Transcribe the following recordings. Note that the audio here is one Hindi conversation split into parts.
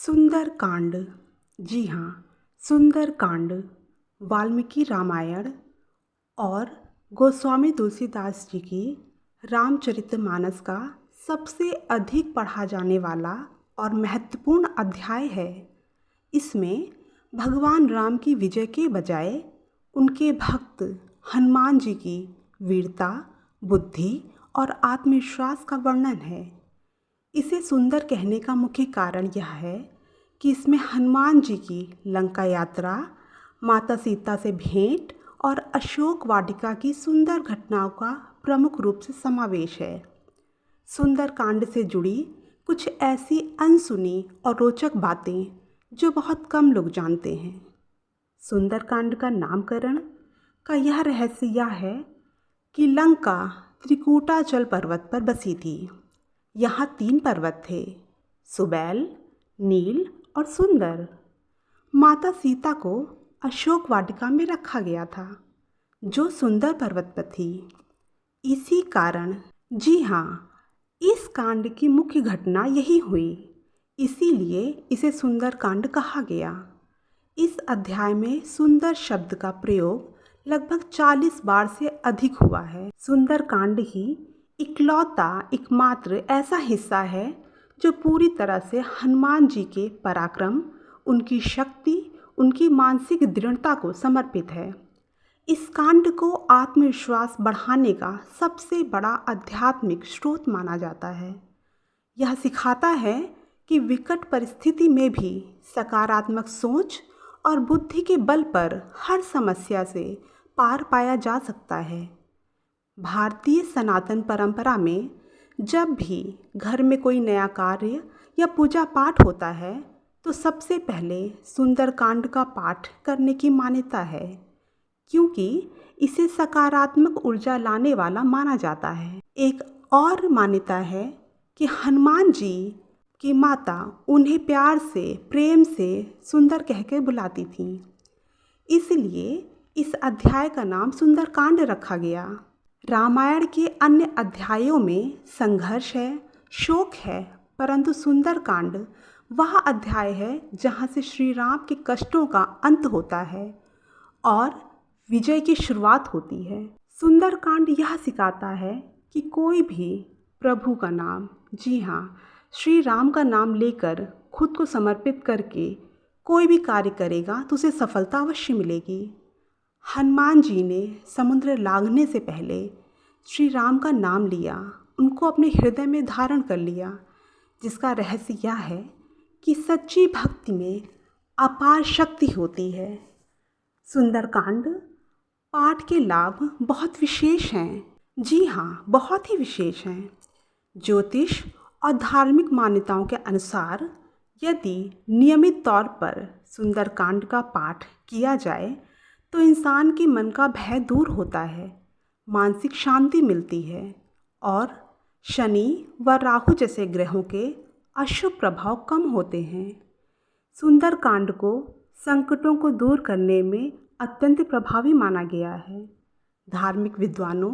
सुंदर कांड। जी हाँ, सुंदर कांड वाल्मीकि रामायण और गोस्वामी तुलसीदास जी की रामचरितमानस का सबसे अधिक पढ़ा जाने वाला और महत्वपूर्ण अध्याय है। इसमें भगवान राम की विजय के बजाय उनके भक्त हनुमान जी की वीरता, बुद्धि और आत्मविश्वास का वर्णन है। इसे सुंदर कहने का मुख्य कारण यह है कि इसमें हनुमान जी की लंका यात्रा, माता सीता से भेंट और अशोक वाटिका की सुंदर घटनाओं का प्रमुख रूप से समावेश है। सुंदर कांड से जुड़ी कुछ ऐसी अनसुनी और रोचक बातें जो बहुत कम लोग जानते हैं। सुंदर कांड का नामकरण का यह रहस्य यह है कि लंका त्रिकूटाचल पर्वत पर बसी थी। यहाँ 3 पर्वत थे, सुबैल, नील और सुंदर। माता सीता को अशोक वाटिका में रखा गया था, जो सुंदर पर्वत पर थी। इसी कारण, जी हाँ, इस कांड की मुख्य घटना यही हुई, इसीलिए इसे सुंदर कांड कहा गया। इस अध्याय में सुंदर शब्द का प्रयोग लगभग 40 बार से अधिक हुआ है। सुंदर कांड ही एकमात्र ऐसा हिस्सा है जो पूरी तरह से हनुमान जी के पराक्रम, उनकी शक्ति, उनकी मानसिक दृढ़ता को समर्पित है। इस कांड को आत्मविश्वास बढ़ाने का सबसे बड़ा आध्यात्मिक स्रोत माना जाता है। यह सिखाता है कि विकट परिस्थिति में भी सकारात्मक सोच और बुद्धि के बल पर हर समस्या से पार पाया जा सकता है। भारतीय सनातन परंपरा में जब भी घर में कोई नया कार्य या पूजा पाठ होता है तो सबसे पहले सुंदरकांड का पाठ करने की मान्यता है, क्योंकि इसे सकारात्मक ऊर्जा लाने वाला माना जाता है। एक और मान्यता है कि हनुमान जी की माता उन्हें प्यार से, प्रेम से सुंदर कहकर बुलाती थीं, इसलिए इस अध्याय का नाम सुंदरकांड रखा गया। रामायण के अन्य अध्यायों में संघर्ष है, शोक है, परंतु सुंदरकांड वह अध्याय है जहाँ से श्री राम के कष्टों का अंत होता है और विजय की शुरुआत होती है। सुंदरकांड यह सिखाता है कि कोई भी प्रभु का नाम, जी हाँ, श्री राम का नाम लेकर खुद को समर्पित करके कोई भी कार्य करेगा तो उसे सफलता अवश्य मिलेगी। हनुमान जी ने समुद्र लांघने से पहले श्री राम का नाम लिया, उनको अपने हृदय में धारण कर लिया, जिसका रहस्य यह है कि सच्ची भक्ति में अपार शक्ति होती है। सुंदरकांड पाठ के लाभ बहुत विशेष हैं। जी हाँ, बहुत ही विशेष हैं। ज्योतिष और धार्मिक मान्यताओं के अनुसार यदि नियमित तौर पर सुंदरकांड का पाठ किया जाए तो इंसान के मन का भय दूर होता है, मानसिक शांति मिलती है और शनि व राहु जैसे ग्रहों के अशुभ प्रभाव कम होते हैं। सुंदरकांड को संकटों को दूर करने में अत्यंत प्रभावी माना गया है। धार्मिक विद्वानों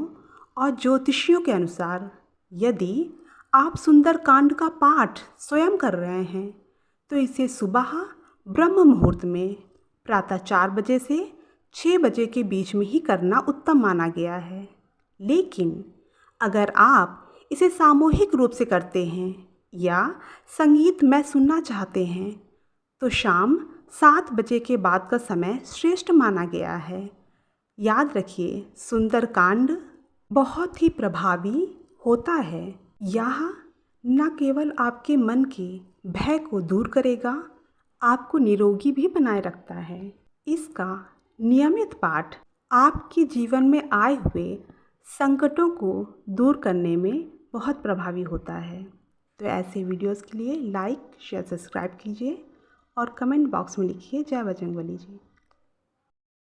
और ज्योतिषियों के अनुसार यदि आप सुंदरकांड का पाठ स्वयं कर रहे हैं तो इसे सुबह ब्रह्म मुहूर्त में प्रातः 4 बजे से 6 बजे के बीच में ही करना उत्तम माना गया है। लेकिन अगर आप इसे सामूहिक रूप से करते हैं या संगीतमय सुनना चाहते हैं तो शाम 7 बजे के बाद का समय श्रेष्ठ माना गया है। याद रखिए, सुंदरकांड बहुत ही प्रभावी होता है। यह न केवल आपके मन के भय को दूर करेगा, आपको निरोगी भी बनाए रखता है। इसका नियमित पाठ आपके जीवन में आए हुए संकटों को दूर करने में बहुत प्रभावी होता है। तो ऐसे वीडियोस के लिए लाइक, शेयर, सब्सक्राइब कीजिए और कमेंट बॉक्स में लिखिए जय बजरंगबली जी।